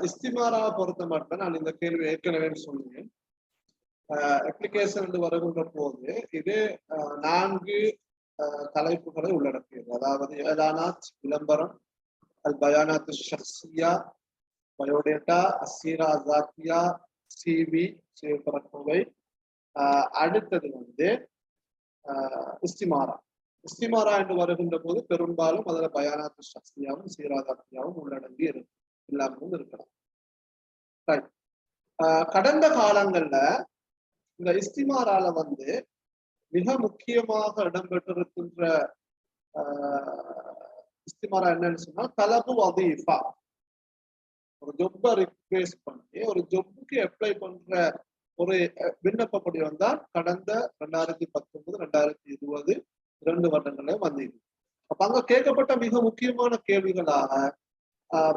இஸ்திமாராவை பொறுத்த மட்டும் நான் இந்த கேள்வி ஏற்கனவே சொன்னேன். அப்ளிகேஷன் வருகின்ற போது இது 4 தலைப்புகளை உள்ளடக்கியது. அதாவது ஏலானாத் விளம்பரம், அல் பயானாத் ஷக்ஸியா, பயோடேட்டா, அசீரா ஜாத்தியா, சிவி சேவரக்குவை. அடுத்தது இஸ்திமாரா. இஸ்திமாரா என்று வருகின்ற போது பெரும்பாலும் அதுல பயானாத் ஷக்ஸியாவும் சீரா ஜாத்தியாவும் உள்ளடங்கி இருக்கு, இல்லாமலும் இருக்கலாம். கடந்த காலங்கள்ல இந்த இஸ்திமாரால மிக முக்கியமாக இடம்பெற்றிருக்கின்ற இஸ்திமாரா என்னன்னு சொன்னா தலபு வதீஃபா. ஒரு ஜொப்பை ரிக்வெஸ்ட் பண்ணி ஒரு ஜொப்புக்கு அப்ளை பண்ற ஒரு விண்ணப்ப படிவம் தான் கடந்த 2019, 2020 2 வருடங்களே வந்தது. அப்ப அங்க கேட்கப்பட்ட மிக முக்கியமான கேள்விகளாக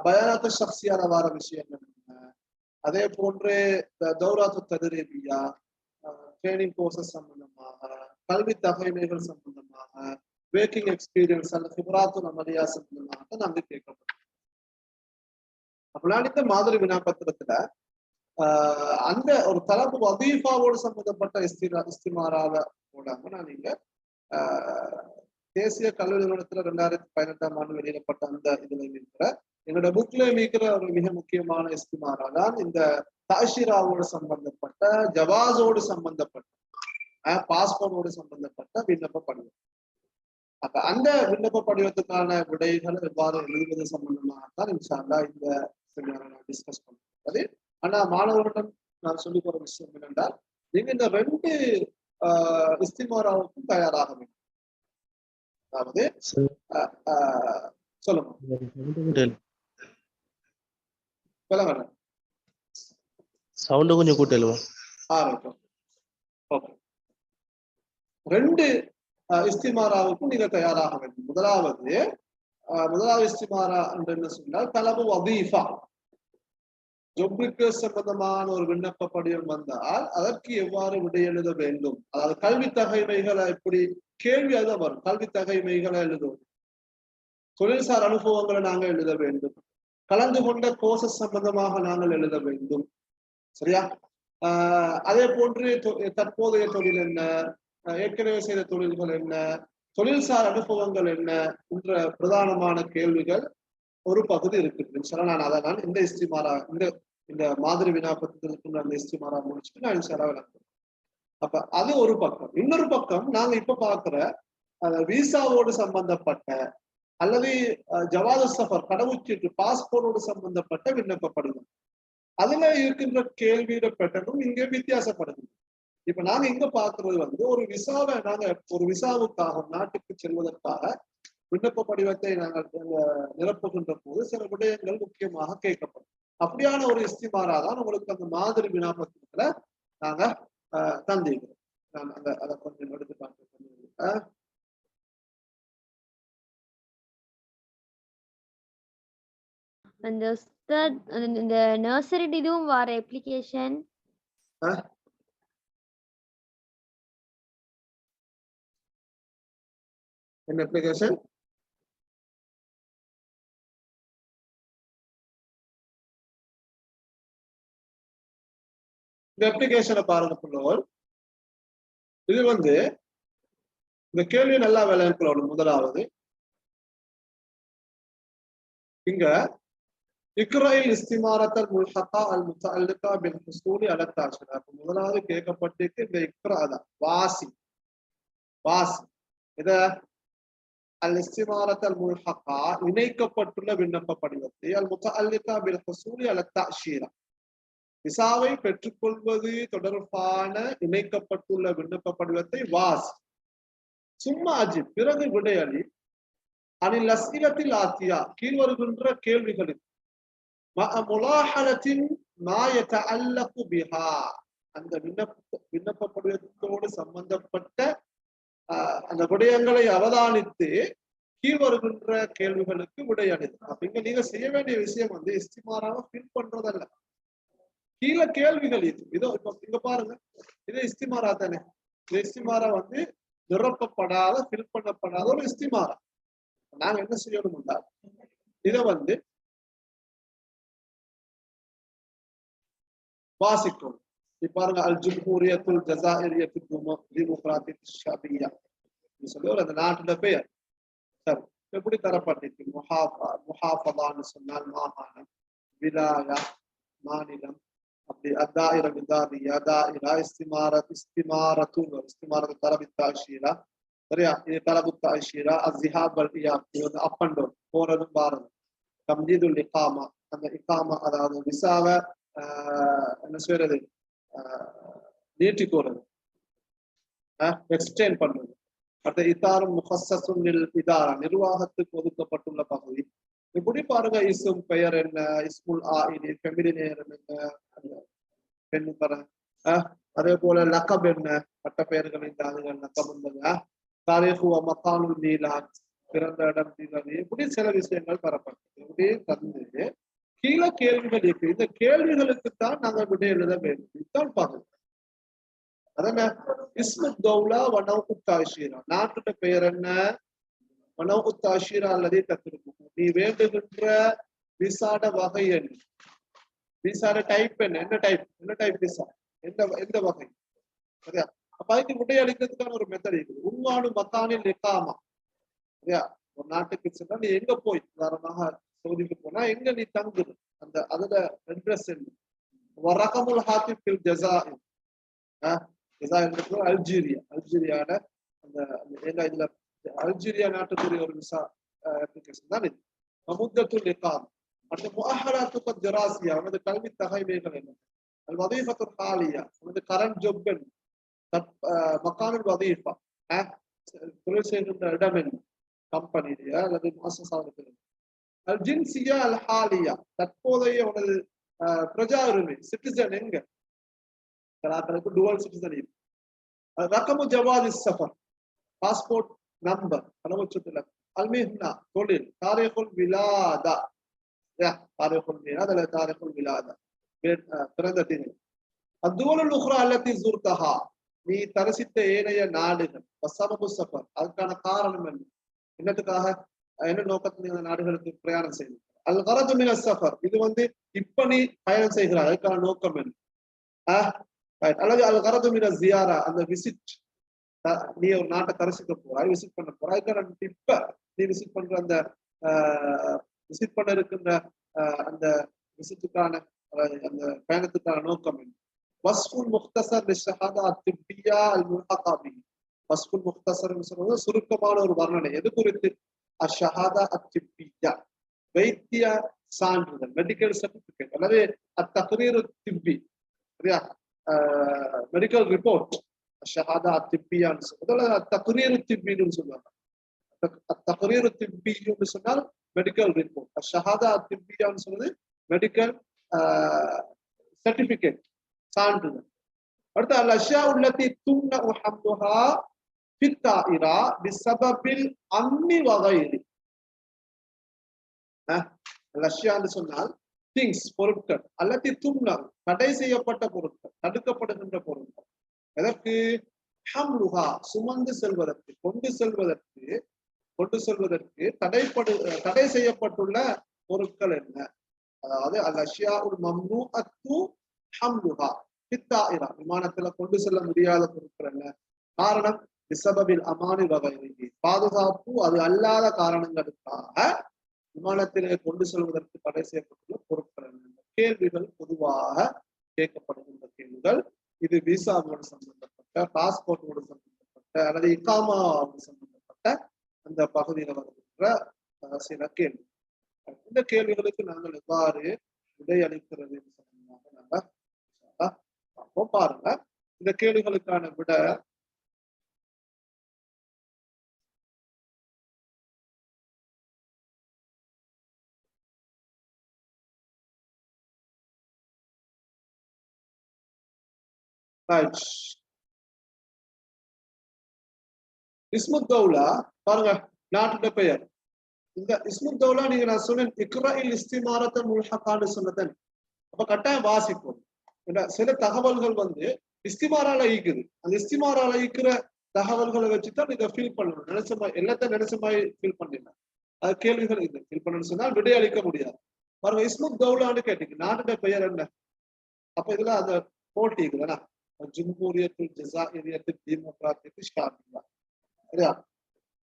பயானாத்து ஷக்ஸியால வர விஷயங்கள் என்ன, அதே போன்று தௌராத்து தத்ரீபியா, ட்ரைனிங் கோர்சஸ் சம்பந்தமாக, கல்வி தகைமைகள் சம்பந்தமாக, வேக்கிங் எக்ஸ்பீரியன்ஸ் அல்லது ஹிப்ராத்து நமலியா சம்பந்தமாக நாங்க கேட்கப்பட்டோம். அப்படின்னா இந்த மாதிரி வினாப்பத்திரத்துல அந்த ஒரு தலப்பு வதீஃபாவோடு சம்பந்தப்பட்ட இஸ்திமாராவ போடாம நான் இங்க தேசிய கல்வி நிறுவனத்துல 2018ஆம் ஆண்டு வெளியிடப்பட்ட அந்த இதுல இருக்கிற என்னோட புக்ல இருக்கிற ஒரு மிக முக்கியமான இஸ்திமாரா தான் இந்த தாஷிராவோடு சம்பந்தப்பட்ட, ஜவாஸோடு சம்பந்தப்பட்ட, பாஸ்போர்ட்டோடு சம்பந்தப்பட்ட விண்ணப்ப படிவம். அப்ப அந்த விண்ணப்ப படிவத்துக்கான விடைகளை எவ்வாறு எழுதுவது சம்பந்தமாகத்தான் இன்ஷா அல்லாஹ் இந்த நான் டிஸ்கஸ் பண்ணுறது. ஆனா மாணவர்களிடம் நான் சொல்லி போற விஷயம் என்னென்றால், நீங்க இந்த 2 இஸ்திமாராவுக்கும் தயாராக வேண்டும். அதாவது சொல்லுங்க சவுண்ட் கொஞ்சம் கூட்டலுவா. ஓகே, 2 இஸ்திமாராவுக்கும் நீங்க தயாராக வேண்டும். முதலாவது இஸ்திமாரா என்று என்ன சொன்னால் தலபு வதீஃபா. ஜொப்புக்கு சம்பந்தமான ஒரு விண்ணப்ப படிவம் வந்தால் அதற்கு எவ்வாறு விடை எழுத வேண்டும், அதாவது கல்வி தகைமைகளை எப்படி கேள்வி அதுதான் வரும். கல்வி தகைமைகளை எழுதுவோம், தொழில்சார் அனுபவங்களை நாங்கள் எழுத வேண்டும், கலந்து கொண்ட கோர்சஸ் சம்பந்தமாக நாங்கள் எழுத வேண்டும். சரியா? அதே போன்று தற்போதைய தொழில் என்ன, ஏற்கனவே செய்த தொழில்கள் என்ன, தொழில்சார் அனுபவங்கள் என்ன என்ற பிரதானமான கேள்விகள் ஒரு பகுதி இருக்குது. நான் இந்த இஸ்திமாரா இந்த மாதிரி வினாப்பத்திற்கு அந்த இஸ்திமாரா முடிச்சுட்டு நான் இன்ஷால்லா விளக்குறேன். அப்ப அது ஒரு பக்கம். இன்னொரு பக்கம் நாங்க இப்ப பாக்குற விசாவோடு சம்பந்தப்பட்ட அல்லது ஜவாது சஃபர், கடவுச்சீட்டு, பாஸ்போர்ட்டோடு சம்பந்தப்பட்ட விண்ணப்ப படிவம். அதுல இருக்கின்ற கேள்வியோட பேட்டர்னும் இங்க வித்தியாசப்படுது. இப்ப நாங்க இங்க பாக்குறது ஒரு விசாவை நாங்க ஒரு விசாவுக்காக நாட்டுக்கு செல்வதற்காக விண்ணப்ப படிவத்தை நாங்கள் நிரப்புகின்ற போது சில விடயங்கள் முக்கியமாக கேட்கப்படும். அப்படியான ஒரு இஸ்திமாரா தான் உங்களுக்கு அந்த மாதிரி வினாப்பத்திரத்துல நாங்க தந்திக்கிறோம். நான் அதை கொஞ்சம் எடுத்து பார்க்க. இந்த நர்சரி இதுவும் வர அப்ளிகேஷன் என்ன அப்ளிகேஷன்? இந்த அப்ளிகேஷனை பாருங்க பிள்ளைகள். இது இந்த கேள்வி நல்லா விளையாடணும். முதலாவது இங்க இக்ராயில் இஸ்திமாரத்தல் முல்ஹகா அல் முத்தஅல்லிகா பில் ஹுசூலி அலா தாஷிரா. முதலாவது கேட்கப்பட்டிருக்கு இந்த இக்ரா தான், வாசி இத அல் இஸ்திமாரத்தல் முல்ஹகா இணைக்கப்பட்டுள்ள விண்ணப்ப படிவத்தை, அல் முத்தஅல்லிகா பில் ஹுசூலி அலா தாஷிரா விசாவை பெற்றுக்கொள்வது தொடர்பான இணைக்கப்பட்டுள்ள விண்ணப்ப படிவத்தை வாசி. சும்மா அஜிப் பிறகு விடையளி அனில் அஸ்இலத்தில் ஆத்தியா கீழ் வருகின்ற கேள்விகளுக்கு அந்த விண்ணப்ப படிவத்தோடு சம்பந்தப்பட்ட அந்த விடயங்களை அவதானித்து கீழ் வருகின்ற கேள்விகளுக்கு விடையளிது. அப்படிங்க நீங்க செய்ய வேண்டிய விஷயம் இஸ்திமாராவை ஃபில் பண்றதல்ல, கீழே கேள்விகள் இதோ இப்ப இங்க பாருங்க, இது இஸ்திமாரா தானே. இந்த இஸ்திமாரா நிரப்பப்படாத, ஃபில் பண்ணப்படாத ஒரு இஸ்திமாரா. நாங்க என்ன செய்யணும்னா இதை வாசிக்கும். பாருங்க, அல் ஜும்ஹூரியத்துல் ஜஸாயிரியத்து டிமோக்ராட்டிக் ஷாபியா சொல்லி ஒரு அந்த நாட்டுல பெயர். சரி, எப்படி தரப்பட்டிருக்கு? முஹாஃபதான்னு சொன்னால் மாகாணம், விலாயா மாநிலம், அப்படி அத்தாயிர விதாரியா தாயிரா இஸ்திமாரத்து தரபித்தாஷீரா. சரியா? இது தரபுத்தாஷீரா அஸ்ஹாபல் இயாப், இது வந்து அப் அண்ட் டவுன், போறதும் வாரதும். தம்ஜீதுல் இகாமா, அந்த இகாமா அதாவது விசாவை என்ன செய்யறது, நீட்டிக்கோறது, எக்ஸ்டெண்ட் பண்றது. அடுத்த இதாரும் முஹஸ்ஸஸுன் இதாரா, நிர்வாகத்துக்கு ஒதுக்கப்பட்டுள்ள பகுதி. இப்படி பாருங்க, இஸ்ம் பெயர் என்ன, இஸ்முல் ஆயினி ஃபெமினின் என்ன, பெண்ணு தர. அதே போல லக்கப் என்ன, பட்ட பெயர்கள் இந்த அதுகள் லக்கப் என்பது. தாரீஹு வ மகானுல் மீலாத், பிறந்த இடம் தீர்வு, இப்படி சில விஷயங்கள் தரப்பட்டது. இப்படி தந்து கீழே கேள்விகள் இருக்கு. இந்த கேள்விகளுக்குத்தான் நாங்க விடை எழுத வேண்டும். இதுதான் பகுதி. அதென்ன? இஸ்மு தௌலா வனவு தாஷீரா, நாட்டுட பெயர் என்ன, வனவு தாஷீரா அல்லது தத்திருக்கும். நீ வேண்டுகின்ற விசாட வகை என்ன, விசாட டைப் என்ன, என்ன டைப் விசா, எந்த வகை. சரியா? அப்ப அதுக்கு விடை அளிக்கிறதுக்கான ஒரு மெத்தட் இருக்குது. உன்வானு மக்கானில் இகாமா. சரியா? ஒரு நாட்டுக்கு சென்றா நீ எங்க போய், உதாரணமாக சவுதிக்கு போனா எங்க நீ தங்குது, அந்த அதுல அட்ரஸ் என்ன. வரகமுல் ஹாத்திபில் ஜஸாயிர், அல்ஜீரியால அந்த இதுல அல்ஜீரியா நாட்டுக்குரிய ஒரு விசா அப்ளிகேஷன் தான் இது. முத்தத்துல் இகாமா. அடுத்து முஅஹராத்துக திராசியா, உனது கல்வி தகைமைகள் என்ன. அல் வதீஃபத்துல் ஹாலியா, உனது கரண்ட் ஜாப் என்ன. மக்கானுல் வதீஃபா, தொழில் செய்கின்ற இடம் என்ன, கம்பெனியா அல்லது முஅஸ்ஸஸாவுக்கு. அல் ஜின்சியா அல் ஹாலியா, தற்போதைய உனது பிரஜா உரிமை, சிட்டிசன் எங்க. Dual citizen. ரகமு ஜவாதி சஃபர், பாஸ்போர்ட் நம்பர், அனுமதிச்சுள்ள. அல்மிஹ்னா, தொழில். தாரீகுல் விலாதா, தாரீகுல் மீலாத் அல்லது தாரீகுல் விலாதா, பிறந்த தினம். அத்துவலுல் உக்ரா அல்லதி ஸுர்தஹா, நீ தரிசித்த ஏனைய நாடுகள். வஸபபு சஃபர், அதுக்கான காரணம் என்ன, என்னத்துக்காக, என்ன நோக்கத்தில் இந்த நாடுகளுக்கு பிரயாணம் செய்யணும். அல் கரது மின சஃபர், இது வந்து இப்ப நீ பயணம் செய்கிறாய், அதுக்கான நோக்கம் என்ன. அல்லது அல் கரது மின ஜியாரா, அந்த விசிட், நீ ஒரு நாட்டை தரிசிக்க போறாய், விசிட் பண்ண போறாய், இப்ப நீ விசிட் பண்ற அந்த விசிட் பண்ண இருக்கின்ற அந்த விசிட்டுக்கான அந்த பயணத்துக்கான நோக்கம் என்ன. வஸ்ஃபுல் முக்தஸர் லிஷஹாதா அத்திப்பியா அல் முல்ஹகா பிஹி, வஸ்ஃபுல் முக்தஸர் சொல்றது சுருக்கமான ஒரு வர்ணனை. எது குறித்து? அஷ்ஷஹாதா அத்திப்பியா, வைத்திய சான்றிதழ், மெடிக்கல் சர்டிபிகேட், அல்லது அத்தக்ரீர் திப்பி. சரியா? Medical report. அஷ்ஷஹாதா அத்திப்பியான்னு சொல்றது அத்தக்ரீர் திப்பின்னு சொல்லுவாங்க. அத்தக்ரீர் திப்பின்னு சொன்னால் மெடிக்கல் ரிப்போர்ட். அஷ்ஷஹாதா அத்திப்பியான்னு சொல்றது மெடிக்கல் சர்டிபிகேட், சான்றிதழ். அடுத்து அல் அஷ்யா உள்ளதி தும்னா ஹம்லுஹா ஃபித் தாயிரா பிஸபபில் அம்னி வகைரி. அல் அஷ்யான்னு சொன்னால் திங்ஸ், பொருட்கள். அல்லதி தும்னா, தடை செய்யப்பட்ட பொருட்கள், தடுக்கப்படுகின்ற பொருட்கள். எதற்கு? ஹம்லுஹா, சுமந்து செல்வதற்கு, கொண்டு செல்வதற்கு தடை செய்யப்பட்டுள்ள பொருட்கள் என்ன. அதாவது அல் அஷ்யா உல் மம்னூஅத்து ஹம்லுஹா ஃபித் தாயிரா, விமானத்துல கொண்டு செல்ல முடியாத பொருட்கள் என்ன. காரணம்? பிஸபபில் அமானி வகைரி, பாதுகாப்பு அது அல்லாத காரணங்களுக்காக விமானத்திலே கொண்டு செல்வதற்கு தடை செய்யப்பட்டுள்ள பொருட்கள் என்ன. கேள்விகள் பொதுவாக கேட்கப்படுகின்ற கேள்விகள். இது விசாவோடு சம்பந்தப்பட்ட, பாஸ்போர்ட்டோடு சம்பந்தப்பட்ட, அல்லது இகாமாவோடு சம்பந்தப்பட்ட அந்த பகுதியில் வருகின்ற சில கேள்வி. இந்த கேள்விகளுக்கு நாங்கள் எவ்வாறு விடை அளிக்கிறது நாங்க பாருங்க. இந்த கேள்விகளுக்கான விட இஸ்மு தௌலா, பாருங்க, நாட்டுடைய பெயர். இந்த இஸ்மு தௌலா நீங்க நான் சொன்னேன் இக்ராஇல் இஸ்திமாரத்த முல்ஹகான்னு சொன்னதன். அப்ப கட்டாயம் வாசிப்போம். சில தகவல்கள் வந்து இஸ்திமாரால ஈக்குது. அந்த இஸ்திமாரால ஈக்கிற தகவல்களை வச்சுதான் இதை ஃபீல் பண்ணணும். நினைச்ச மாதிரி எல்லாத்தையும் நினைச்ச மாதிரி ஃபீல் பண்ணிடலாம். அது கேள்விகள் இது ஃபீல் பண்ணணும்னு சொன்னால் விடை அளிக்க முடியாது. பாருங்க, இஸ்மு தௌலான்னு கேட்டீங்க, நாட்டுடைய பெயர் என்ன. அப்ப இதுல அந்த போட்டி இருக்குதுன்னா ஜும்ஹூரியத்துல் ஜஸாயிரியத்து டெமோக்ராட்டிக் ஷாபியா சரியா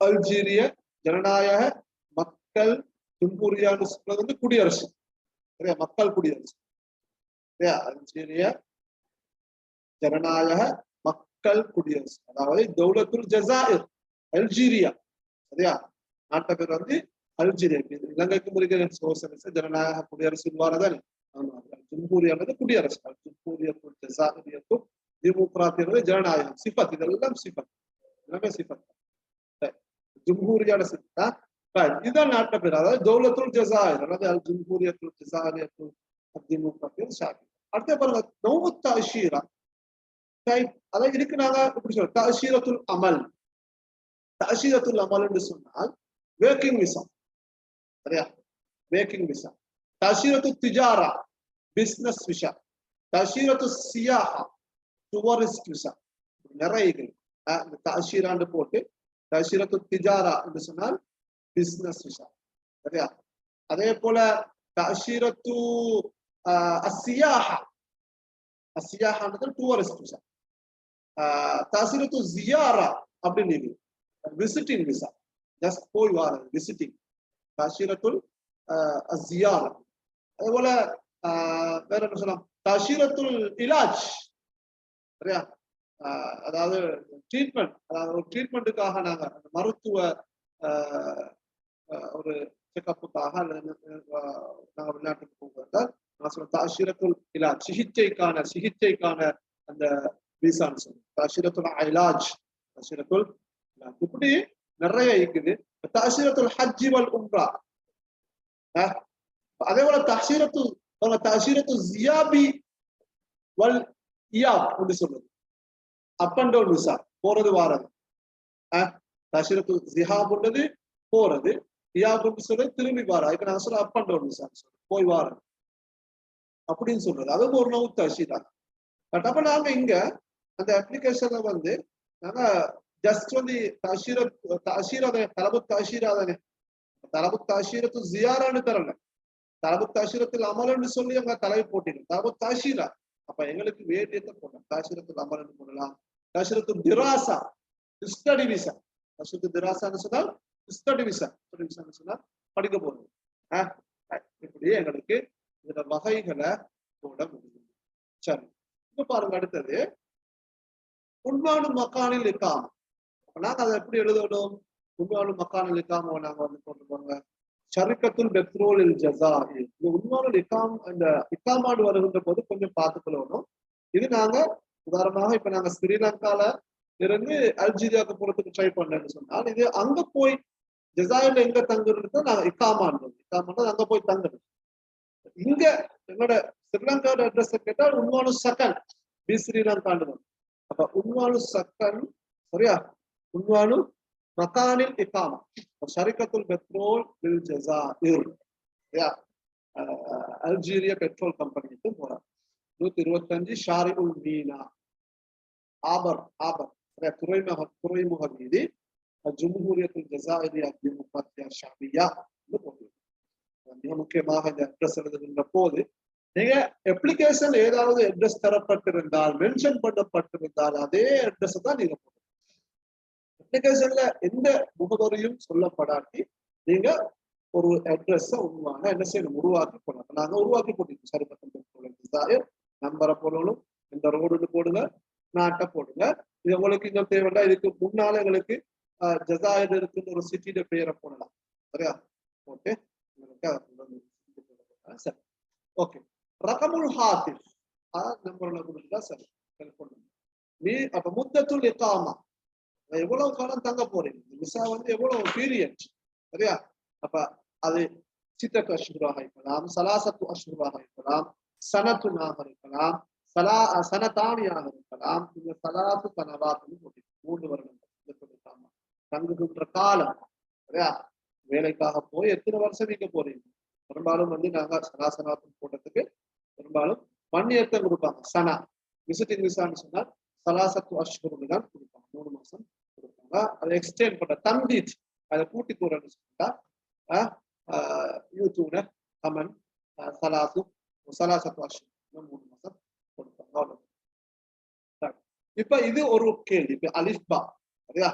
அல்ஜீரிய ஜனநாயக மக்கள் ஜும்ஹூரியான்னு சொல்றது வந்து குடியரசு சரியா மக்கள் குடியரசு சரியா அல்ஜீரிய ஜனநாயக மக்கள் குடியரசு அதாவது தௌலத்துல் ஜஸாயிர் அல்ஜீரியா சரியா நாட்டை பேர் வந்து அல்ஜீரியா இலங்கைக்கும் இருக்கிற சோசலிச ஜனநாயக குடியரசு வாரதானே ஜும்ஹூரியானது குடியரசு ஜும்ஹூரியத்துல் ஜஸாயிரியத்தும் டெமோக்ராட்டியானது ஜனநாயகம் சிஃபத் இதெல்லாம் சிஃபத் எல்லாமே சிஃபத் ஜும்ஹூரியான சிஃபத் இதுதான் நாட்டை பேர் அதாவது தௌலத்துல் ஜஸாயிர் அதாவது அல் ஜும்ஹூரியத்துல் ஜஸாயிரியத்துல் டெமோக்ராட்டியா ஷாபி அடுத்த பாருங்க நௌவு தஅஷீரா அதாவது இதுக்கு நாங்க எப்படி சொல்றோம் தஅஷீரத்துல் அமல் தஅஷீரத்துல் அமல் என்று சொன்னால் வேக்கிங் விசா சரியா வேக்கிங் விசா தஅஷீரத்து திஜாரா பிசினஸ் விசா தஅஷீரத்து சியாஹா டூரிஸ்ட் விசா நிறைய இந்த தஅஷீரான்னு போட்டு தஅஷீரத்து திஜாரா என்று சொன்னால் பிசினஸ் விசா சரியா அதே போல தஅஷீரத்து அஸ்ஸியாஹா அஸ்ஸியாஹான்றது டூரிஸ்ட் விசா தஅஷீரத்து ஜியாரா அப்படின்னு விசிட்டிங் விசா ஜஸ்ட் போய் வாரது விசிட்டிங் தஅஷீரத்துல் அஸ்ஸியாரா அதே போல வேற என்ன சொல்லலாம் தஅஷீரத்துல் இலாஜ் சரியா அதாவது ட்ரீட்மெண்ட் அதாவது ஒரு ட்ரீட்மெண்ட்டுக்காக நாங்க மருத்துவ ஒரு செக்கப்புக்காக நாங்க வெளிநாட்டுக்கு போகிறதால் நான் சொல்ல தஅஷீரத்துல் இலாஜ் சிகிச்சைக்கான அந்த விசான்னு சொல்லுவோம் தஅஷீரத்துல் இலாஜ் தஅஷீரத்துல் இலாஜ் இப்படி நிறைய இருக்குது தஅஷீரத்துல் ஹஜ் வல் உம்ரா அதே போல தஅஷீரத்து ஜியாபி வல் இயாப் என்று சொல்றது அப் அண்ட் டவுன் விசா போறது வாரது தஅஷீரத்து ஜிஹாப் உள்ளது போறது இயாப் என்று சொல்றது திரும்பி வாரா இப்ப நான் சொல்ற அப் அண்ட் டவுன் விசா போய் வாரது அப்படின்னு சொல்றது அதுவும் ஒரு நௌ தஅஷீரா பட் அப்ப நாங்க இங்க அந்த அப்ளிகேஷனை வந்து நாங்க ஜஸ்ட் வந்து தஅஷீரா தலபு தஅஷீரா தானே தலபு தஅஷீரத்து ஜியாரான்னு தரல தலபு தஅஷீரத்துல் அமல்னு சொல்லி அவங்க தலைவி போட்டிடும் தலபு தஅஷீரா அப்ப எங்களுக்கு வேண்டியதை போடலாம் தஅஷீரத்துல் அமல்னு போடலாம் தஅஷீரத்து திராசா ஸ்டடி விசா தஅஷீரத்து திராசான்னு சொன்னால் ஸ்டடி விசான்னு சொன்னா படிக்க போறது இப்படி எங்களுக்கு இந்த வகைகளை போட முடியும் சரி இப்ப பாருங்க அடுத்தது உண்வானு மக்கானில் இக்காம நாங்க அதை எப்படி எழுதணும் உண்வானு மக்கானில் இக்காம நாங்க வந்து கொண்டு போங்க ஷரிக்கத்துல் பெட்ரோலில் ஜஸாயிர் இந்த உண்வானுல் இக்காம் இந்த இக்காமாடு வருகின்ற போது கொஞ்சம் பார்த்துக்கொள்ளணும் இது நாங்க உதாரணமாக இப்ப நாங்க ஸ்ரீலங்கால இருந்து அல்ஜீரியாவுக்கு போறதுக்கு ட்ரை பண்ணேன்னு சொன்னால் இது அங்க போய் ஜஸாயிர்ல எங்க தங்குறது நாங்க இக்காமான்றது அங்க போய் தங்குறது இங்க எங்களோட ஸ்ரீலங்காவோட அட்ரஸ் கேட்டால் உண்வானு சக்கன் பி ஸ்ரீலங்காண்டு அப்ப உண்வானு சக்கன் சரியா உண்வானு மக்கானில் இக்காமா ஷரிக்கத்துல் பெட்ரோல் பில் ஜஸாயிர் சரியா அல்ஜீரியா பெட்ரோல் கம்பெனிக்கு போறாங்க 125 ஷாரிஉல் மீனா ஆபர் துறைமுக வீதி ஜும்ஹூரியத்துல் ஜஸாயிரியா டெமோக்ராட்டியா ஷாபியா மிக முக்கியமாக இந்த அட்ரஸ் எழுதுகின்ற போது நீங்க அப்ளிகேஷன் ஏதாவது அட்ரஸ் தரப்பட்டிருந்தால் மென்ஷன் பண்ணப்பட்டிருந்தால் அதே அட்ரஸ் தான் நீங்க போடணும் அப்ளிகேஷன்ல எந்த முகவரியும் சொல்லப்படாட்டி நீங்க ஒரு அட்ரஸ் உண்மையான என்ன செய்யணும் உருவாக்கி போடணும் நாங்க உருவாக்கி போட்டோம் சரி நம்பரை போடணும் இந்த ரோடுன்னு போடுங்க நாட்டை போடுங்க இது உங்களுக்கு இன்னும் தேவைன்னா இதுக்கு முன்னால எங்களுக்கு ஜஸாயிர் இருக்குன்னு ஒரு சிட்டியோட பெயரை போடலாம் சரியா போட்டு சரி ஓகே ரகமுல் ஹாத்திஃப் நம்பர்ல கொடுத்தா சரி நீ அப்ப முத்தத்துல் இகாமா எவ்வளவு காலம் தங்க போறீங்க விசா வந்து எவ்வளவு பீரியட் சரியா அப்ப அது சித்தத்து அஷ்ஹுராக இருக்கலாம் சலாசத்து அஷ்ஹுராக இருக்கலாம் சனத்துனாக இருக்கலாம் சனதானியாக இருக்கலாம் இந்த சலாசு சனவாத்துன்னு போட்டி 3 வருடங்கள் தங்குகின்ற காலம் சரியா வேலைக்காக போய் எத்தனை வருஷம் நீங்க போறீங்க பெரும்பாலும் வந்து நாங்க சனாசனாத்து போட்டதுக்கு பெரும்பாலும் மண்ணியத்தை கொடுப்பாங்க சனா விசிட்டிங் விசான்னு சொன்னா சலாசத்து அஷ்ஹுர்னு தான் கொடுப்பாங்க 3 மாசம் கொடுப்பாங்க அதை எக்ஸ்டெண்ட் பண்ற தந்தீத் அதை கூட்டி கூறன்னு சொன்னா யூத்தூன அமன் சலாசத்து அஷ்ஹுர் 3 மாசம் இப்ப இது ஒரு கேள்வி. இப்ப அலிஃபா சரியா?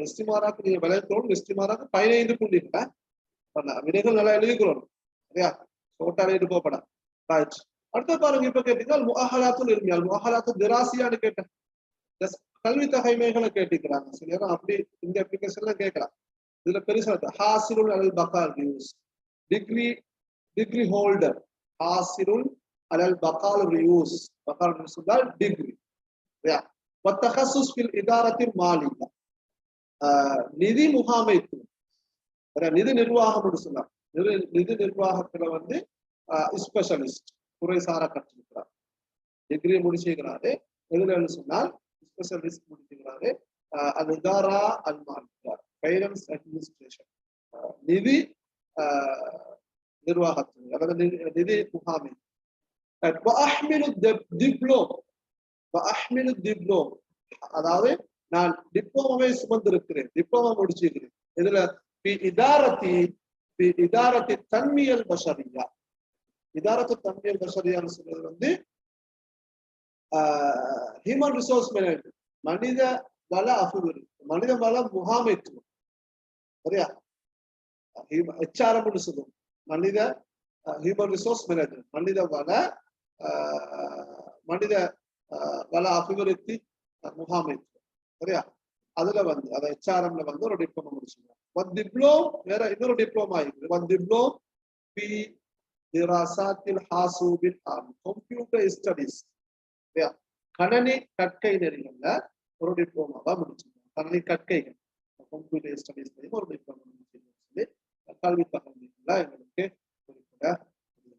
இஸ்திமாராக்கு நீங்க விளையாட்டோடு இஸ்திமாராக்கு 15 புள்ளிகள் விடைகள் நல்லா எழுதிக்கிறோம் சரியா? சோட்டாலே போகப்படா. அடுத்த பாருங்க, இப்ப கேட்டீங்கன்னா முஅஹலாத்துல் இல்மியா முஅஹலாத்து திராசியான்னு கேட்டேன். கல்வி தகைமைகளை கேட்டுக்கிறாங்க சில நேரம் அப்படி இந்த அப்ளிகேஷன்ல கேட்கலாம். இதுல பெருசா ஹாசிருல் அல் பகால் ரியூஸ் டிகிரி ஹோல்டர் ஹாசிருல் அல் பகால் ரியூஸ் பகால் ரியூஸ் டிகிரி வத்தஹஸ்ஸுஸ் ஃபில் இதாரத்தில் மாலியா நிதி முகாமைத்துவம் நிதி நிர்வாகம் சொல்லலாம். நிதி நிர்வாகத்துல வந்து ஸ்பெஷலிஸ்ட் துறைசார கற்றிருக்கிறார். டிகிரி முடிச்சிருக்கிறாரு. எதுல சொன்னால் ஸ்பெஷலிஸ்ட் முடிச்சிருக்கிறாரு. அது இதாரா அல் மாலியா ஃபைனான்ஸ் அட்மினிஸ்ட்ரேஷன் நிதி நிர்வாகத்துறை அதாவது நிதி முகாமை. டிப்ளோம் அதாவது நான் டிப்ளோமாவை சுமந்திருக்கிறேன், டிப்ளோமா முடிச்சிருக்கிறேன். இதுல இதாரத்தி தன்மியல் பஷரியா இதாரத்து தன்மியல் பஷரியான்னு சொல்றது வந்து ஹியூமன் ரிசோர்ஸ் மேனேஜ்மெண்ட் மனித வள அபிவிருத்தி மனித வள முகாமைத்துவம் சரியா? HRM சொல்லுவோம் மனித ஹியூமன் ரிசோர்ஸ் மேனேஜ்மெண்ட் மனித வள அபிவிருத்தி முகாமைத்துவம் சரியா? அதுல வந்து அதை HRMல வந்து ஒரு டிப்ளோமா முடிச்சுருவாங்க. டிப்ளோம் வேற இன்னொரு டிப்ளோமா இருக்கு. டிப்ளோம் பி திராசாத்தில் ஹாசூபில் கம்ப்யூட்டர் ஸ்டடீஸ் கணனி கற்கை நெறிகள்ல ஒரு டிப்ளோமாவா முடிச்சிருக்காங்க. கணனி கற்கைகள் கம்ப்யூட்டர் ஸ்டடீஸ்லையும் ஒரு டிப்ளோமா முடிச்சிருக்கோம் சொல்லி கல்வி தகவல்கள எங்களுக்கு குறிப்பிட.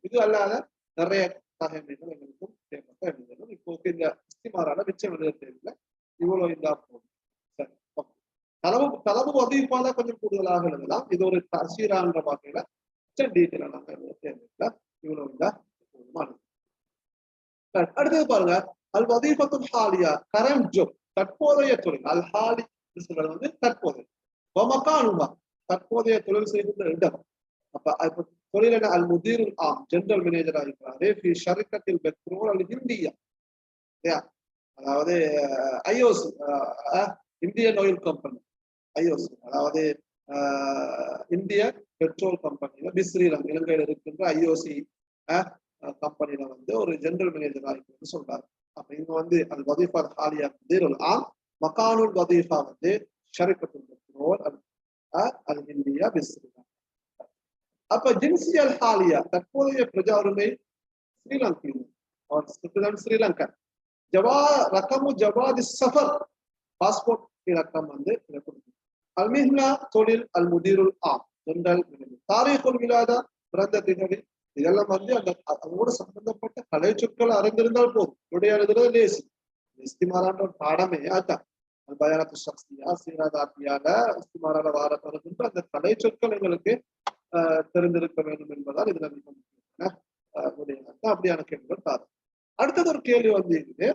இது அல்லாத நிறைய தகவல்கள் எங்களுக்கும் தேவைப்பட்ட எழுதணும். இப்போ இந்த இஸ்திமாரால மிச்சம் எழுத தேவையில்லை. இவ்வளவு இதா போகும். சரி, தலவு வதிப்பால கொஞ்சம் கூடுதலாக எழுதலாம். இது ஒரு தசீரான்ற வகையில டீட்டெயிலா நாங்க எழுத தேவையில்லை. இவ்வளவு இதா போதுமானது. அடுத்தது பாருங்க, அல் வதீஃபத்துல் ஹாலியா கரண்ட் ஜாப் தற்போதைய தொழில். அல் ஹாலி சொல்றது வந்து தற்போதைய வமகானுமா தற்போதைய தொழில் செய்கின்ற இடம். அப்ப தொழில் என்ன? அல் முதீருல் ஆம் ஜெனரல் மேனேஜரா இருக்கிறாரு. ஃபி ஷரிக்கத்தில் பெட்ரோல் அல் இந்தியா அதாவது IOC Indian oil company IOC அதாவது இந்திய பெட்ரோல் கம்பெனியில பிஸ்ரீலங்கா இலங்கையில் இருக்கின்ற ஐஓசி கம்பெனியில வந்து ஒரு ஜெனரல் மேனேஜரா இருக்குன்னு சொல்றாரு. அப்ப இங்க வந்து அது வதீஃபா ஹாலியா முதீருல் ஆம் மகானுல் வதீஃபா வந்து ஷரிக்கத்துல் பெட்ரோல் அல் இந்தியா பிஸ்ரீலங்கா. அப்ப ஜின்சியல் ஹாலியா தற்போதைய பிரஜா உரிமை ஸ்ரீலங்கா ஸ்ரீலங்கா ரகமு ஜவாதி சஃபர் பாஸ்போர்ட் இலக்கம் வந்து அல்மிஹ்னா தொழில் அல் முதீருல் ஆம் ஜெனரல் மேனேஜர். தாரீகுல் விலாதா பிறந்த திகதி இதெல்லாம் வந்து அதோட சம்பந்தப்பட்ட கலை சொற்கள் அறிந்திருந்தால் போதும். இவருடைய எழுதுறது லேசி. இஸ்திமாரான்ற ஒரு பாடமே அதான். பயானத்து ஷக்ஸியா சீராதாத்தியால இஸ்திமாரால வார வருகின்ற அந்த கலை சொற்கள் எங்களுக்கு தெரிந்திருக்க வேண்டும் என்பதால் இதுல மிக முக்கியமான அப்படியான கேள்விகள் தாரு. அடுத்தது ஒரு கேள்வி வந்து இருக்குது.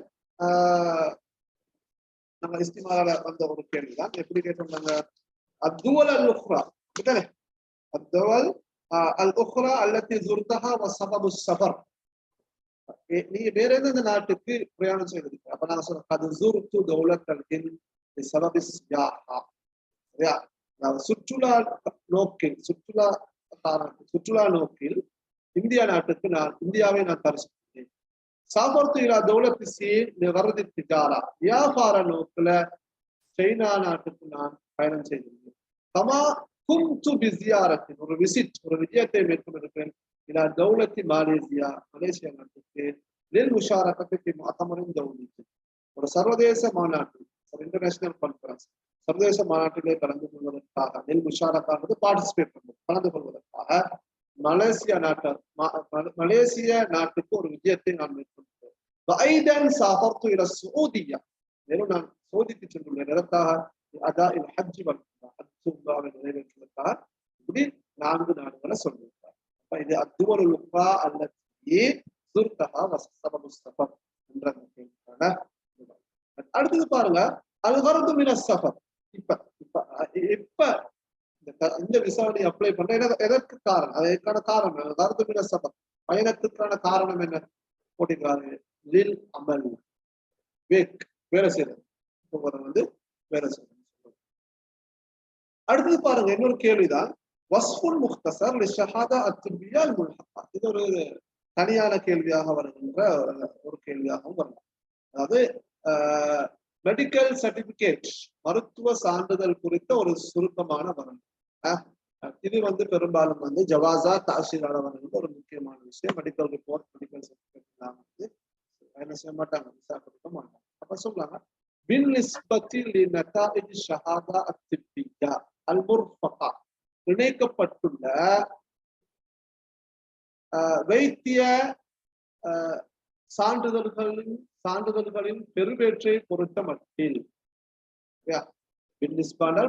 நம்ம இஸ்திமாரால வந்த ஒரு கேள்விதான். எப்படி கேட்டிருந்தாங்க? அத்துவல் அல் உக்ரா அத்துவல் அல் உக்ரா அல்லத்தி ஜுர்தஹா வ சபபு ஸஃபர். நீங்க வேற எந்த நாட்டுக்கு பிரயாணம் செய்திருக்கு? அப்ப நாங்க சொல்றோம் அது ஜுர்து தௌலத்தல் ஹிந்த் பிஸபபி ஸியாஹா சரியா? சுற்றுலா நோக்கில் சுற்றுலா நோக்கில் இந்தியா நாட்டுக்கு இந்தியாவை நான் தரிசித்தேன். சாபர்த்து இலா தௌலத்தி சீன் வரதி திஜாரா வியாபார நோக்கில சைனா நாட்டுக்கு நான் பயணம் செய்திருந்தேன். கமா கும்து பிஸியாரத்தின் ஒரு விசிட் ஒரு விஜயத்தை மேற்கொண்டிருக்கிறேன். இலா தௌலத்தி மலேசியா நாட்டுக்கு நெல் முஷாரகத்துக்கு மாத்தமரின் தௌலத்து ஒரு சர்வதேச மாநாட்டு இன்டர்நேஷனல் கான்ஃபரன்ஸ் சர்வதேச மாநாட்டிலே கலந்து கொள்வதற்காக நெல் முஷாரக்கானது பார்ட்டிசிபேட் பண்ணுவது கலந்து கொள்வதற்காக மலேசிய நாட்டுக்கு ஒரு விஜயத்தை நான் மேற்கொண்டேன். மேலும் நான் சவுதிக்கு சென்றுள்ள நேரத்தாக ஹஜ் நிறைவேற்றுவதற்காக இப்படி 4 நாடுகளை சொல்லியிருக்கார். இது அத்துவல் உக்ரா அல்லது ஜுர்தஹா வ சபபு ஸஃபர் என்ற கேள்விக்கான. அடுத்தது பாருங்க அல்-கர்து மின ஸஃபர். இப்ப இந்த விசாரணை அப்ளை பண்ண எதற்கு காரணம்? அதற்கான காரணம் கர்து மின ஸஃபர் பயணத்துக்கான காரணம் என்ன போட்டிருக்காரு? லில் அமல் வேக் வேலை செய்யறது வந்து வேலை செய்யறது. அடுத்தது பாருங்க, இன்னொரு கேள்விதான் வஸ்ஃபுல் முக்தசர் லிஷஹாதா அத்திபியா அல் முல்ஹகா. இது ஒரு தனியான கேள்வியாக வருகின்ற ஒரு கேள்வியாகவும் வரலாம். அதாவது மெடிக்கல் சர்டிபிகேட், மருத்துவ சான்றிதழ் குறித்த ஒரு சுருக்கமான வரணும். இது வந்து பெரும்பாலும் வந்து ஜவாசா தாசில் அளவர்கள் ஒரு முக்கியமான விஷயம். மெடிக்கல் ரிப்போர்ட், மெடிக்கல் சர்டிபிகேட் வந்து என்ன செய்ய மாட்டாங்க, விசா கொடுக்க மாட்டாங்க. அப்ப சொல்றாங்க பின்னிஸ்பத்தி லிநதாயிஜ் ஷஹாதா அத்திபியா அல் முர்ஃபகா, இணைக்கப்பட்டுள்ள வைத்திய சான்றிதழ்களின் பெருவேற்றை பொறுத்த மட்டில்,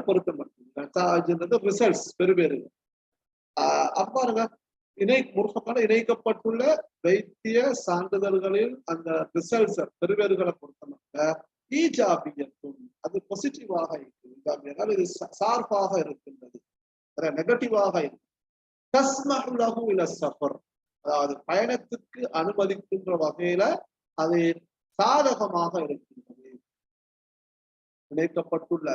பொறுத்த மட்டில் ரிசல்ட்ஸ் பெருவேறு. அப்பாருங்க இணைக்கப்பட்டுள்ள வைத்திய சான்றிதழ்களில் அந்த ரிசல்ட்ஸ் பெருவேறுகளை பொறுத்த மட்டும் ஈஜாபியத்தும், அது பாசிட்டிவாக இருக்கிறது, இது சார்பாக இருக்கின்றது, நெகட்டிவாக இருக்கு. தஸ்மஹு லஹு இல ஸஃபர், அதாவது பயணத்துக்கு அனுமதிக்கின்ற வகையில அது சாதகமாக இருக்கின்றது. இணைக்கப்பட்டுள்ள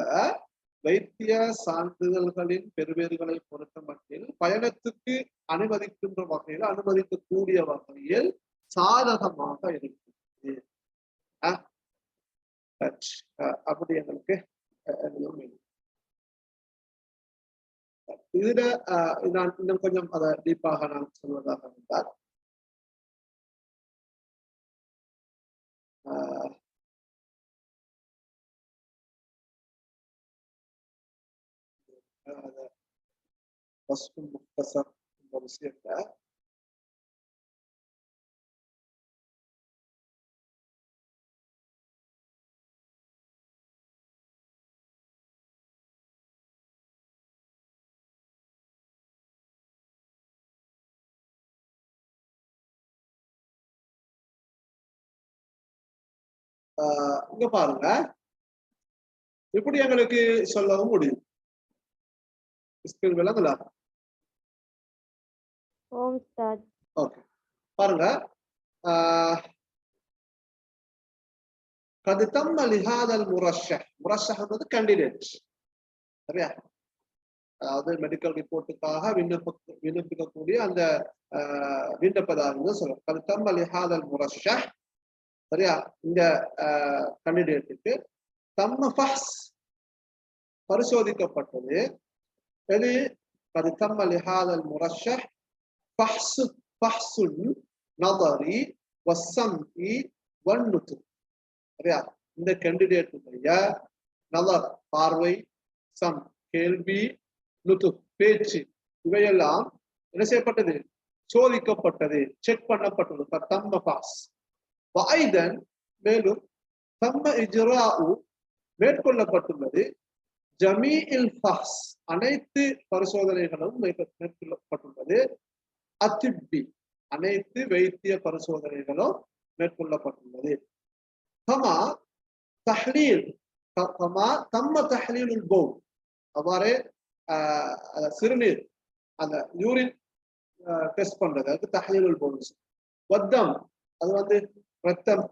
வைத்திய சான்றிதழ்களின் பெருவேறுகளை பொறுத்த மட்டில் பயணத்துக்கு அனுமதிக்கின்ற வகையில், அனுமதிக்கக்கூடிய வகையில் சாதகமாக இருக்கின்றது. அப்படி எங்களுக்கு இதுல நான் இன்னும் கொஞ்சம் அதை டீப்பாக நான் சொல்வதாக இருந்தால், இந்த விஷயத்த இங்க பாருங்க, இப்படி எங்களுக்கு சொல்லவும் முடியும். விளங்குதா? ஓகே, பாருங்க. قد تم لهذا المرشح، مرشح என்பது கேண்டிடேட், சரியா? அதாவது மெடிக்கல் ரிப்போர்ட்டுக்காக விண்ணப்பிக்கக்கூடிய அந்த விண்ணப்பதாரர்கள் சொல்றோம். قد تم لهذا المرشح, சரியா? இந்த கேண்டிடேட்டுக்கு தம்ம ஃபஹ்ஸ், பரிசோதிக்கப்பட்டது. எது? قد تم لهذا المرشح فحص نظري والسمع والنطق, சரியா? இந்த கேண்டிடேட்டுடைய நலர், பார்வை, சம், கேள்வி, நுது, பேச்சு, இவையெல்லாம் என்ன செய்யப்பட்டது? சோதிக்கப்பட்டது, செக் பண்ணப்பட்டது. தம்ம பாஸ் வாய்தன், மேலும் தம்ம இஜ்ராஉ, மேற்கொள்ளப்பட்டுள்ளது. ஜமீஇல் ஃபஹ்ஸ், அனைத்து பரிசோதனைகளும் மேற்கொள்ளப்பட்டுள்ளது. அத்திப்பி, அனைத்து வைத்திய பரிசோதனைகளும் மேற்கொள்ளப்பட்டுள்ளது. கமா தஹ்லீல், தம்ம தஹ்லீலுல் பவுல், அவ்வாறே சிறுநீர், அந்த யூரின் டெஸ்ட் பண்றது, அதுக்கு தஹ்லீலுல் பவுல். வத்தம், அது வந்து ரத்தம்,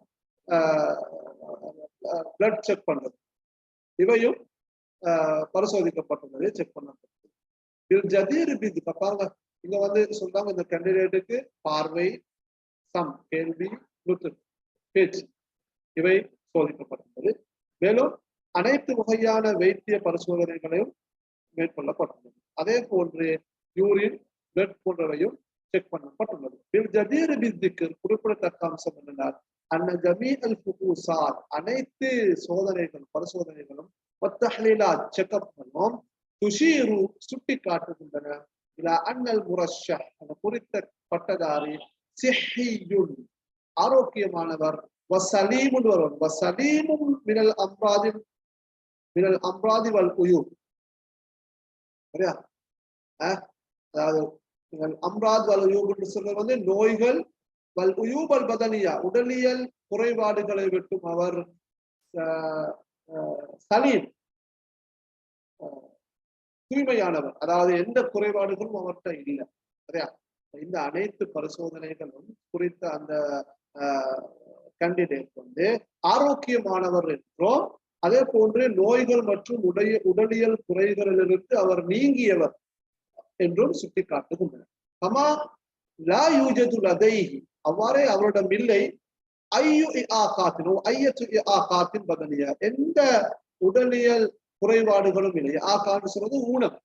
பிளட் செக் பண்றது, இவையும் பரிசோதிக்கப்பட்டுள்ளது, செக் பண்ணப்பட்டது. பாருங்க, இங்க வந்து சொல்றாங்க இந்த கேண்டிடேட்டுக்கு பார்வை, சம், கேள்வி, நுத்து, பேச்சு, இவை சோதிக்கப்பட்டுள்ளது. மேலும் அனைத்து வகையான வைத்திய பரிசோதனைகளையும் மேற்கொள்ளப்பட்டுள்ளது. அதே போன்று யூரின், பிளட் போன்றவையும் செக் பண்ணப்பட்டுள்ளது. குறிப்பிடத்தக்க அம்சம் என்னென்றால் அன்ன ஜமீஅல் ஃபுஹூஸாத், அனைத்து சோதனைகள் பரிசோதனைகளும் வத்தஹ்லீலாத், செக்அப்களும் துஷீரு, சுட்டி காட்டுகின்றன, இலா அன்னல் முரஷ்ஷஹ், அந்த குறித்த பட்டதாரி சிஹ்ஹியுன், ஆரோக்கியமானவர், வஸலீமுன் வருவன், வஸலீமுன் மினல் அம்ராதி வல் உயூப், சரியா? அதாவது அம்ராத் வல் உயூப் என்று சொல்றது வந்து நோய்கள், வல் உயூப் அல் பதனியா, உடலியல் குறைபாடுகளை விட்டும் அவர் சலீம், தூய்மையானவர், அதாவது எந்த குறைபாடுகளும் அவர்கிட்ட இல்லை, சரியா? இந்த அனைத்து பரிசோதனைகளும் குறித்த அந்த கேண்டிடேட் வந்து ஆரோக்கியமானவர் என்றும் அதே போன்று நோய்கள் மற்றும் உடலியல் குறைகளிலிருந்து அவர் நீங்கியவர் என்றும் சுட்டிக்காட்டுகின்றனர். அமா லா யூஜது லதைஹி, அவ்வாறே அவரிடம் இல்லை ஐயத்து பதனியா, எந்த உடலியல் குறைபாடுகளும் இல்லை. ஆகான்னு சொல்றது ஊனம்,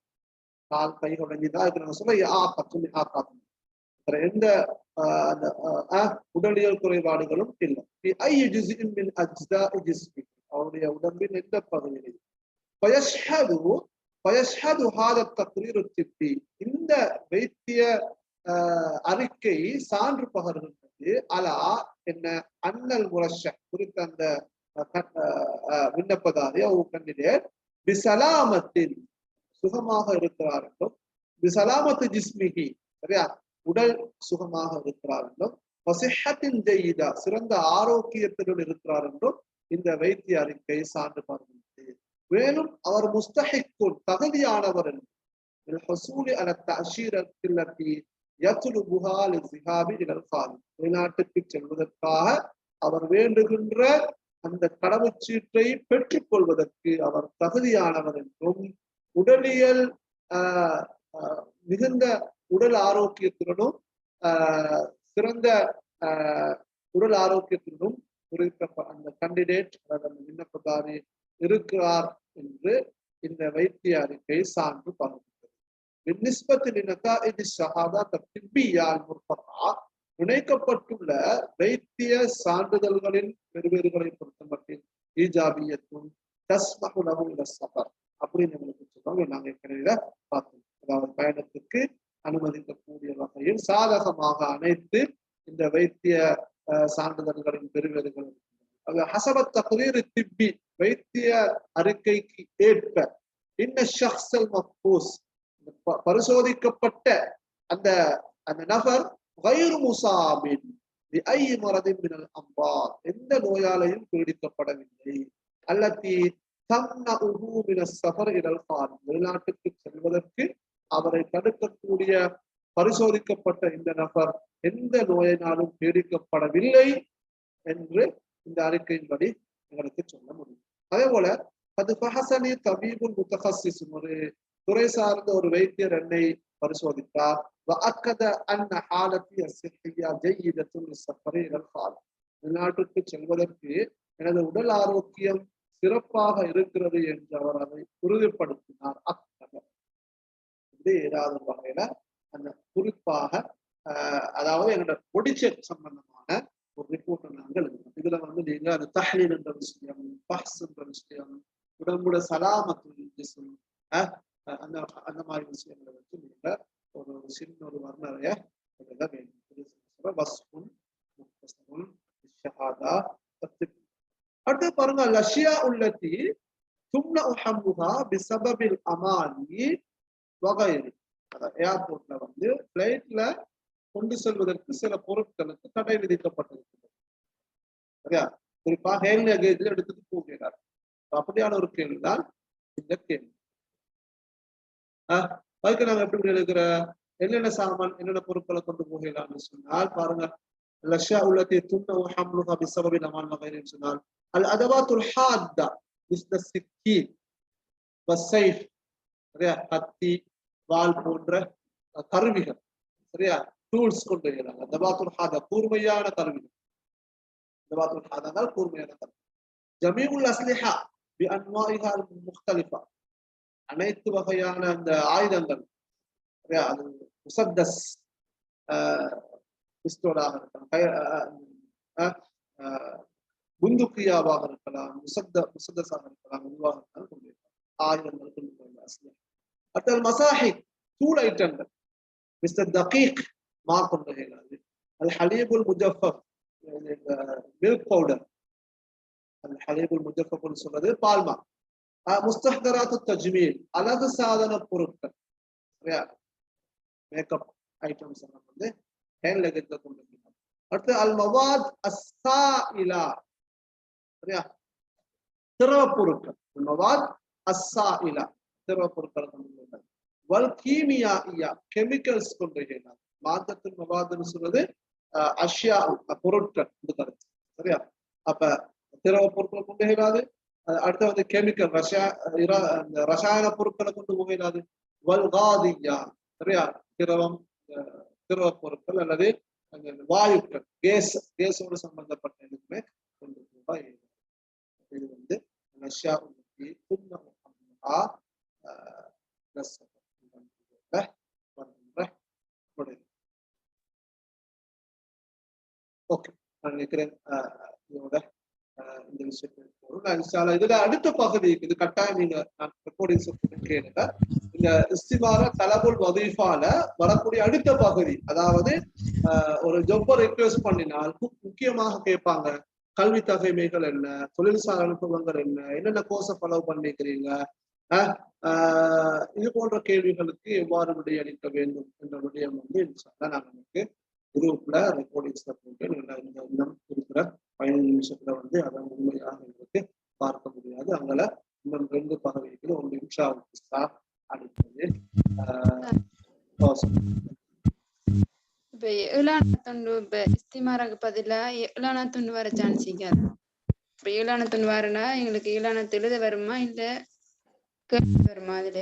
கால் கை உடஞ்சிதான் இருக்கிறாங்க சொல்ல ஆகாத்தும் எந்த உடலியல் குறைபாடுகளும் இல்லை. அவருடைய உடம்பின் எந்த பகுதியிலும் இந்த வைத்திய அறிக்கை சான்று பகர்கின்றது. அலா என்ன அன்னல் முரஷ குறித்த அந்த விண்ணப்பதாரி கேண்டிடேட் பிசலாமத்தில் சுகமாக இருக்கிறார் என்றும், பிசலாமத்து ஜிஸ்மிகி சரியா உடல் சுகமாக இருக்கிறார் என்றும், வசிஹத்தின் ஜெயிதா சிறந்த ஆரோக்கியத்துடன் இருக்கிறார் என்றும் இந்த வைத்திய அறிக்கை சான்று பகர்கின்றது. மேலும் அவர் முஸ்தஹிக்குன் தகுதியானவர் என்று வெளிநாட்டுக்கு செல்வதற்காக அவர் வேண்டுகின்ற அந்த கடவுச்சீட்டை பெற்றுக் கொள்வதற்கு அவர் தகுதியானவர் என்றும், உடலியல் மிகுந்த உடல் ஆரோக்கியத்துடனும் சிறந்த உடல் ஆரோக்கியத்துடனும் குறித்த அந்த கேண்டிடேட் அந்த விண்ணப்பதாரி இருக்கிறார் என்று இந்த வைத்திய அறிக்கை சான்று பகிர்ந்தது. இணைக்கப்பட்டுள்ள வைத்திய சான்றிதழ்களின் பெறுவேறுகளை பொறுத்தமட்டில் ஈஜாபியத்தும் சஃபர் அப்படின்னு சொல்லுவாங்க. நாங்க ஏற்கனவே பார்த்தோம். அதாவது பயணத்துக்கு அனுமதிக்கக்கூடிய வகையில் சாதகமாக அனைத்து இந்த வைத்திய சான்றிதழ்களின் பெறுவேறுகள் ஹசபத் தக்ரீர் திப்பி வைத்திய அறிக்கைக்கு ஏற்ப இன்ன ஷஹ்ஸல் மஃபூஸ் பரிசோதிக்கப்பட்ட அந்த அந்த நபர் கைரு முசாபின் பிஐ மரதின் மினல் அம்ராத் எந்த நோயாலையும் பீடிக்கப்படவில்லை. அல்லத்தி தம்னஉஹு மினஸ் ஸஃபர் இலல் ஃபாரிக் வெளிநாட்டுக்கு செல்வதற்கு அவரை தடுக்கக்கூடிய பரிசோதிக்கப்பட்ட இந்த நபர் எந்த நோயினாலும் பீடிக்கப்படவில்லை என்று இந்த அறிக்கையின்படி எங்களுக்கு சொல்ல முடியும். அதே போல அது ஃபஹஸனி தபீபுல் முத்தஹஸ்ஸிஸ் ஒரு துறை சார்ந்த ஒரு வைத்தியர் என்னை பரிசோதித்தார். வஅக்கத அன்ன ஹாலத்தி அஸ்ஸிஹிய்யா ஜய்யிதத்துன் லிஸ்ஸஃபரி இலல் ஃபாரிக் வெளிநாட்டுக்கு செல்வதற்கு எனது உடல் ஆரோக்கியம் சிறப்பாக இருக்கிறது என்று அவர் அதை உறுதிப்படுத்தினார். இது ஏதாவது வகையில அந்த குறிப்பாக அதாவது என்னோட பொடிச்செக் சம்பந்தமான ஒரு ரிப்போர்ட்டை நாங்கள் எழுதணும். இதுல வந்து நீங்க அது தஹ்லீல் என்ற விஷயம், பஹ்ஸ் என்ற விஷயம், உடம்புட சலாமத்து ஜிஸ்ம் அந்த அந்த மாதிரி விஷயங்களை வச்சு நீங்க ஒரு சின்ன ஒரு வர்ணனைய எழுத வேண்டும். வஸ்ஃபுன் முக்தஸருன் ஷஹாதா. அடுத்து பாருங்க லஷ்யா உள்ளத்தி தும்னஉ ஹம்முஹா பிஸபபில் அமானி வகைரி. ஏர்போர்ட்ல வந்து பிளைட்ல கொண்டு செல்வதற்கு சில பொருட்களுக்கு தடை விதிக்கப்பட்டிருக்கிறது. சரியா? குறிப்பாக ஹேண்ட் லக்கேஜ்ல எடுத்துட்டு போகிறார். அப்படியான ஒரு கேள்விதான் இந்த கேள்வி. அதுக்கு நாங்க எப்படி எழுதுகிற என்னென்ன சாமான் என்னென்ன பொருட்களை கொண்டு போகலாம்னு சொன்னால் பாருங்க லஷ்யா உள்ளத்தி தும்னஉ ஹம்முஹா பிஸபபில் அமானி வகைரின்னு சொன்னால் அல் அதவாத்துல் ஹாத்தா மிஸ்ல சிக்கீன் வஸ்ஸைஃப் சரியா கத்தி வால் போன்ற கருவிகள் சரியா டூல்ஸ் கொண்டு வருகிறாங்க. தபாத்துல் ஹாதா கூர்மையான கருவிகள். தபாத்துல் ஹாதானால் கூர்மையான கருவி. ஜமீஉல் அஸ்லிஹா பி அன்வாஇஹா முக்தலிஃபா அனைத்து வகையான அந்த ஆயுதங்கள் சரியா அது முசத்தஸ் பிஸ்டோலாக இருக்கலாம், புந்துக்கியாவாக இருக்கலாம், முசத்தஸாக இருக்கலாம், இதுவாக இருக்கலாம் கொண்டு ஆயுதங்கள் கொண்டு வருகிறாங்க அஸ்லிஹா. அடுத்த மசாஹிக் தூள் ஐட்டங்கள் மிஸ்டர் தகீக் மா கொண்டு வருகிறது. அல் ஹலீபுல் முஜஃபஃப் மில்க் பவுடர், அல் ஹலீபுல் முஜஃபஃப்னு சொல்றது பால்மா. முஸ்தஹ்தராத்து தஜ்மீல் அழகு சாதன பொருட்கள் சரியா மேக்கப் ஐட்டம்ஸ் எல்லாம் வந்து ஹேண்ட் லக்கேஜ்ல கொண்டு வருகிறாங்க. அடுத்து அல் மவாத் அஸ்ஸாயிலா சரியா திரவ பொருட்கள். மவாத் அஸ்ஸாயிலா திரவ பொருட்களை கொண்டு வருகிறாங்க. வல் கீமியாஇயா கெமிக்கல்ஸ் கொண்டு வருகிறாங்க. மாதத்தின் மவாதுன்னு சொல்றது அஷ்யா பொருட்கள் இந்த கருத்து சரியா? அப்ப திரவ பொருட்களை கொண்டு போயிடாது. அடுத்து வந்து கெமிக்கல் ரசாயன பொருட்களை கொண்டு போயிடாது. வல்காதியா சரியா? திரவம் திரவ பொருட்கள் அல்லது வாயுக்கள் கேஸோடு சம்பந்தப்பட்ட எதுவுமே கொண்டு போக இது வந்து ரஷ்யா ஓகே நான் நினைக்கிறேன் இதோட இந்த விஷயத்தை இதுல அடுத்த பகுதி இது கட்டாயம் நீங்க ரெக்கார்டிங் கேளுங்க. இந்த இஸ்திமார தலபுல் வதீஃபால வரக்கூடிய அடுத்த பகுதி, அதாவது ஒரு ஜொப்பை ரிக்வெஸ்ட் பண்ணினால் முக்கியமாக கேட்பாங்க கல்வி தகைமைகள் என்ன, தொழில்சார் அனுபவங்கள் என்ன, என்னென்ன கோர்ஸை ஃபாலோ பண்ணிக்கிறீங்க, இது போன்ற கேள்விகளுக்கு எவ்வாறு விடையளிக்க வேண்டும் என்ற விடயம் வந்து நான் நமக்கு குரூப்ல ரெக்கார்டிங்ஸ்ல போட்டு இன்னும் இருக்கிற 15 நிமிஷத்துல வந்து அதை உண்மையாக எங்களுக்கு பார்க்க முடியாது. அங்கே இன்னும் 2 பகுதிகள் ஒரு இன்ஷா அளிப்பது. இப்ப 7 இஸ்திமாராக்கு பதிலா 7 வர சான்ஸ் இருக்காது. இப்ப 7 வரனா எங்களுக்கு 7 எழுத வருமா இல்ல வருமா அதுல?